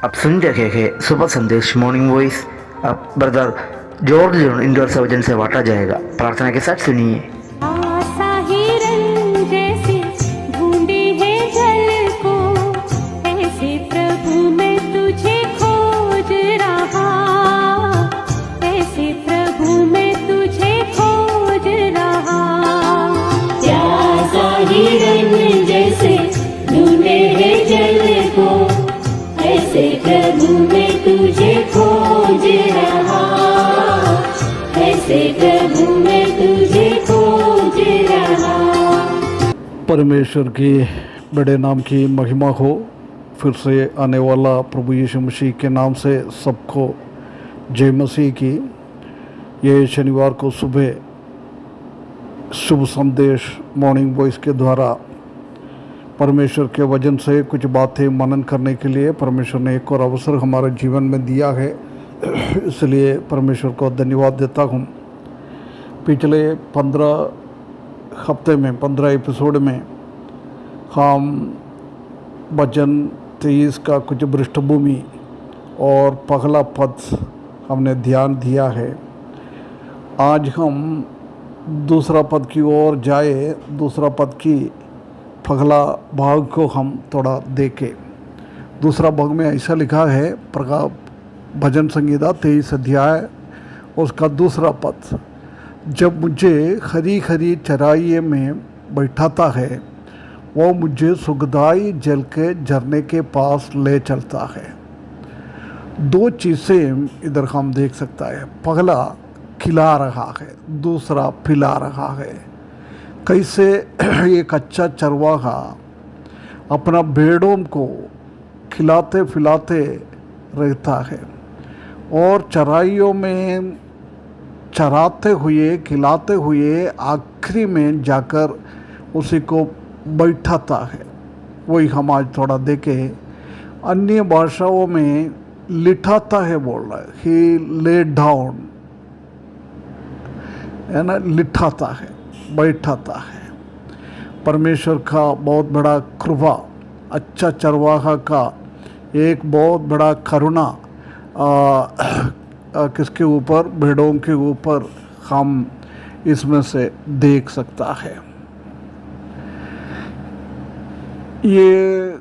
आप सुन रहे हैं सुबह संदेश मॉर्निंग वॉइस। अब ब्रदर जॉर्ज इंडोर सर्जन से बांटा जाएगा। प्रार्थना के साथ सुनिए। आशा हिरन जैसी ढूंढी है जल को, ऐसे प्रभु मैं तुझे खोज रहा, ऐसे प्रभु मैं तुझे खोज रहा। प्यासा हिरन जैसे ढूंढे है जल को, ऐसे प्रभु मैं तुझे खोज रहा, ऐसे प्रभु मैं तुझे खोज रहा। परमेश्वर के बड़े नाम की महिमा हो। फिर से आने वाला प्रभु यीशु मसीह के नाम से सबको जय मसीह की। ये शनिवार को सुबह शुभ संदेश मॉर्निंग वॉइस के द्वारा परमेश्वर के वचन से कुछ बातें मनन करने के लिए परमेश्वर ने एक और अवसर हमारे जीवन में दिया है, इसलिए परमेश्वर को धन्यवाद देता हूँ। पिछले 15 हफ्ते में 15 एपिसोड में हम वचन 23 का कुछ पृष्ठभूमि और पहला पद हमने ध्यान दिया है। आज हम दूसरा पद की ओर जाए, दूसरा पद की पहला भाग को हम थोड़ा देखें। दूसरा भाग में ऐसा लिखा है, भजन संगीता 23 अध्याय उसका दूसरा पद, जब मुझे हरी हरी चराइये में बैठाता है, वो मुझे सुखदाई जल के झरने के पास ले चलता है। दो चीज़ें इधर हम देख सकता है। पहला खिला रहा है, दूसरा पिला रहा है। कैसे एक अच्छा चरवाहा अपना भेड़ों को खिलाते पिलाते रहता है और चराइयों में चराते हुए खिलाते हुए आखिरी में जाकर उसी को बैठाता है। वही हम आज थोड़ा देखें। अन्य भाषाओं में लिटाता है बोल रहा है, ही ले डाउन, है ना, लिटाता है, बैठाता है। परमेश्वर का बहुत बड़ा कृपा, अच्छा चरवाहा का एक बहुत बड़ा करुणा किसके ऊपर, भेड़ों के ऊपर हम इसमें से देख सकता है। ये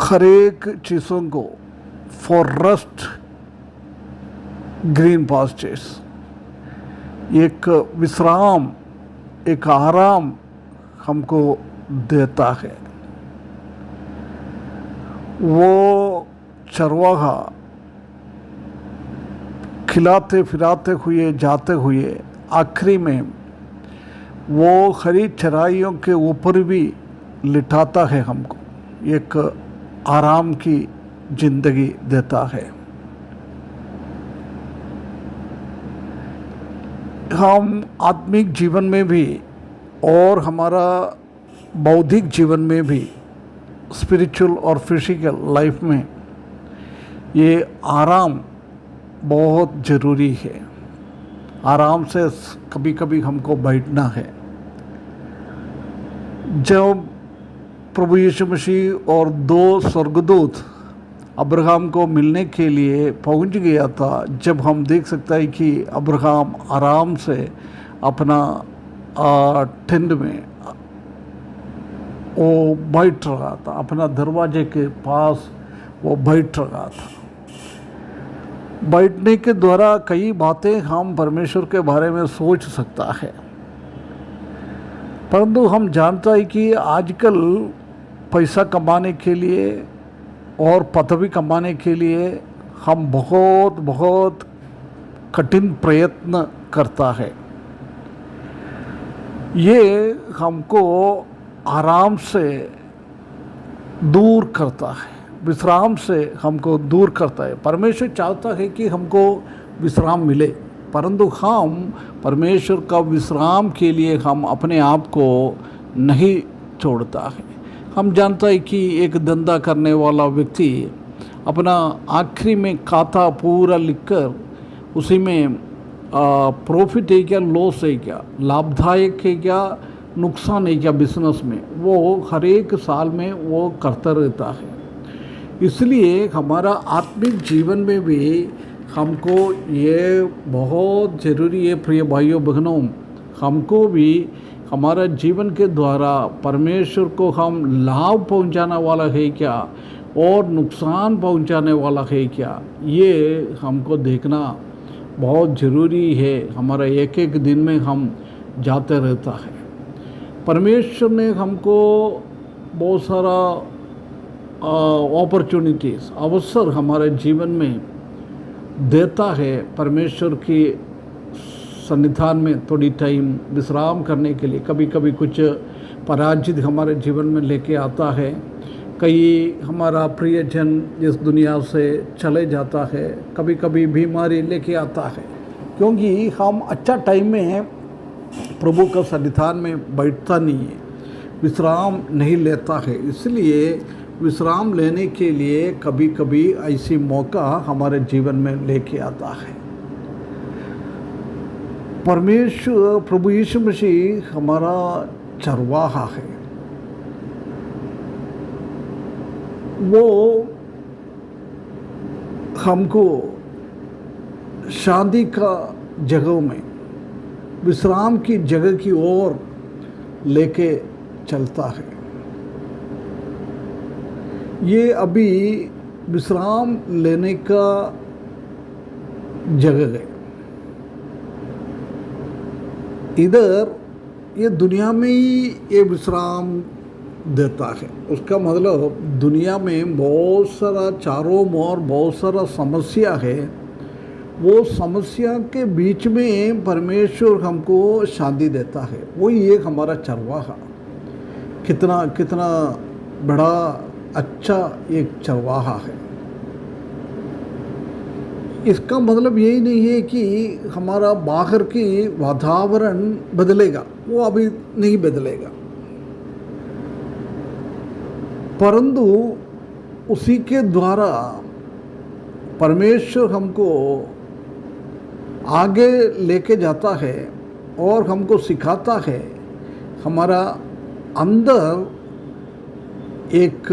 हर एक चीज़ों को फॉर रेस्ट ग्रीन पास्चर्स, एक विश्राम, एक आराम हमको देता है। वो चरवाहा खिलाते फिराते हुए जाते हुए आखिरी में वो हरी चराइयों के ऊपर भी लिटाता है, हमको एक आराम की जिंदगी देता है। हम आत्मिक जीवन में भी और हमारा बौद्धिक जीवन में भी, स्पिरिचुअल और फिजिकल लाइफ में ये आराम बहुत ज़रूरी है। आराम से कभी कभी हमको बैठना है। जब प्रभु यीशु मसीह और 2 स्वर्गदूत अब्राहम को मिलने के लिए पहुंच गया था, जब हम देख सकते हैं कि अब्राहम आराम से अपना टेंट में वो बैठ रहा था, अपना दरवाजे के पास वो बैठ रहा था। बैठने के द्वारा कई बातें हम परमेश्वर के बारे में सोच सकता है, परंतु हम जानता है कि आजकल पैसा कमाने के लिए और पदवी कमाने के लिए हम बहुत बहुत कठिन प्रयत्न करता है। ये हमको आराम से दूर करता है, विश्राम से हमको दूर करता है। परमेश्वर चाहता है कि हमको विश्राम मिले, परंतु हम परमेश्वर का विश्राम के लिए हम अपने आप को नहीं छोड़ता है। हम जानता है कि एक धंधा करने वाला व्यक्ति अपना आखिरी में खाता पूरा लिखकर उसी में प्रॉफिट है क्या, लॉस है क्या, लाभदायक है क्या, नुकसान है क्या बिजनेस में, वो हर एक साल में वो करता रहता है। इसलिए हमारा आत्मिक जीवन में भी हमको ये बहुत ज़रूरी है प्रिय भाइयों बहनों, हमको भी हमारा जीवन के द्वारा परमेश्वर को हम लाभ पहुंचाने वाला है क्या और नुकसान पहुंचाने वाला है क्या, ये हमको देखना बहुत ज़रूरी है। हमारा एक एक दिन में हम जाते रहता है। परमेश्वर ने हमको बहुत सारा अपॉर्चुनिटीज़ अवसर हमारे जीवन में देता है। परमेश्वर की सन्निधान में थोड़ी टाइम विश्राम करने के लिए कभी कभी कुछ पराजित हमारे जीवन में लेके आता है। कई हमारा प्रियजन इस दुनिया से चले जाता है, कभी कभी बीमारी लेके आता है, क्योंकि हम अच्छा टाइम में प्रभु का सन्निधान में बैठता नहीं है, विश्राम नहीं लेता है। इसलिए विश्राम लेने के लिए कभी कभी ऐसी मौका हमारे जीवन में लेके आता है। परमेश्वर प्रभु यीशु मसीह हमारा चरवाहा है। वो हमको शांति का जगह में, विश्राम की जगह की ओर लेके चलता है। ये अभी विश्राम लेने का जगह है। इधर ये दुनिया में ही ये विश्राम देता है। उसका मतलब दुनिया में बहुत सारा चारों ओर बहुत सारा समस्या है। वो समस्या के बीच में परमेश्वर हमको शांति देता है। वही एक हमारा चरवाहा, कितना कितना बड़ा अच्छा एक चरवाहा है। इसका मतलब यही नहीं है कि हमारा बाहर की वातावरण बदलेगा, वो अभी नहीं बदलेगा, परंतु उसी के द्वारा परमेश्वर हमको आगे लेके जाता है और हमको सिखाता है। हमारा अंदर एक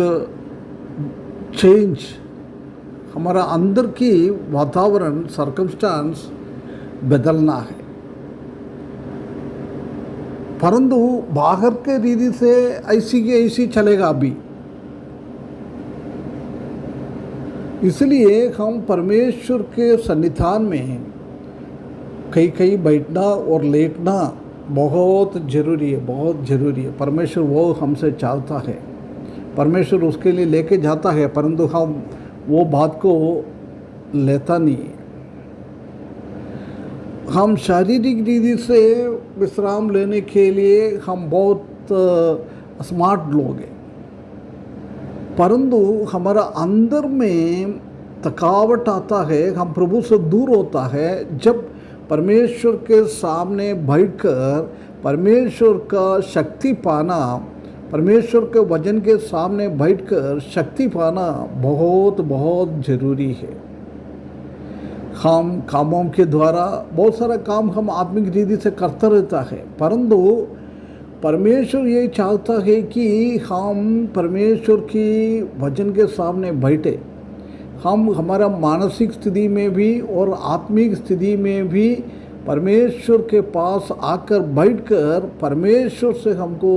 चेंज, हमारा अंदर की वातावरण सर्कमस्टांस बदलना है, परंतु बाहर के रीति से ऐसी की ऐसी चलेगा अभी। इसलिए हम परमेश्वर के सन्निधान में कहीं कहीं बैठना और लेटना बहुत ज़रूरी है, बहुत ज़रूरी है। परमेश्वर वो हमसे चाहता है, परमेश्वर उसके लिए लेके जाता है, परंतु हम वो बात को लेता नहीं है। हम शारीरिक रीति से विश्राम लेने के लिए हम बहुत स्मार्ट लोग हैं, परंतु हमारा अंदर में थकावट आता है, हम प्रभु से दूर होता है जब परमेश्वर के सामने बैठकर परमेश्वर का शक्ति पाना, परमेश्वर के वचन के सामने बैठकर शक्ति पाना बहुत बहुत ज़रूरी है। हम कामों के द्वारा बहुत सारा काम हम आत्मिक रीति से करता रहता है, परंतु परमेश्वर ये चाहता है कि हम परमेश्वर की वचन के सामने बैठे। हम हमारा मानसिक स्थिति में भी और आत्मिक स्थिति में भी परमेश्वर के पास आकर बैठकर परमेश्वर से हमको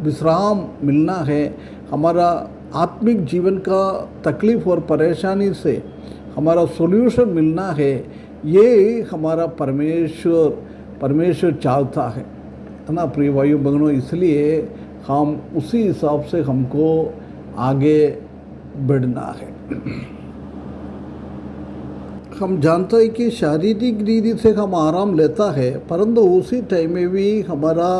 विश्राम मिलना है। हमारा आत्मिक जीवन का तकलीफ़ और परेशानी से हमारा सॉल्यूशन मिलना है, ये हमारा परमेश्वर चाहता है ना प्रिय भाइयों बहनों। इसलिए हम उसी हिसाब से हमको आगे बढ़ना है। हम जानते हैं कि शारीरिक रीति से हम आराम लेता है, परंतु उसी टाइम में भी हमारा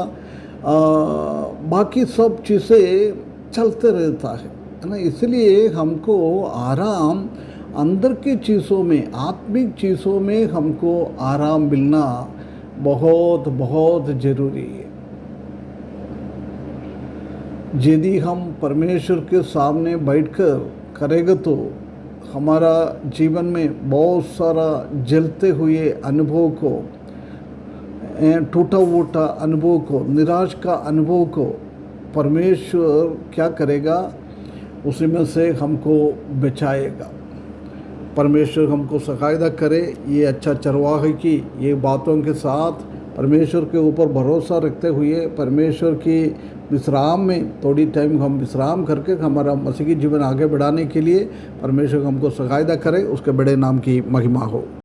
बाकी सब चीज़ें चलते रहता है ना। इसलिए हमको आराम अंदर की चीज़ों में, आत्मिक चीज़ों में हमको आराम मिलना बहुत बहुत ज़रूरी है। यदि हम परमेश्वर के सामने बैठकर करेंगे तो हमारा जीवन में बहुत सारा जलते हुए अनुभव को, टूटा फूटा अनुभव को, निराश का अनुभव को परमेश्वर क्या करेगा, उसी में से हमको बचाएगा। परमेश्वर हमको सकायदा करे ये अच्छा चरवाहे की ये बातों के साथ परमेश्वर के ऊपर भरोसा रखते हुए परमेश्वर की विश्राम में थोड़ी टाइम हम विश्राम करके हमारा मसीही जीवन आगे बढ़ाने के लिए परमेश्वर हमको सकायदा करे। उसके बड़े नाम की महिमा हो।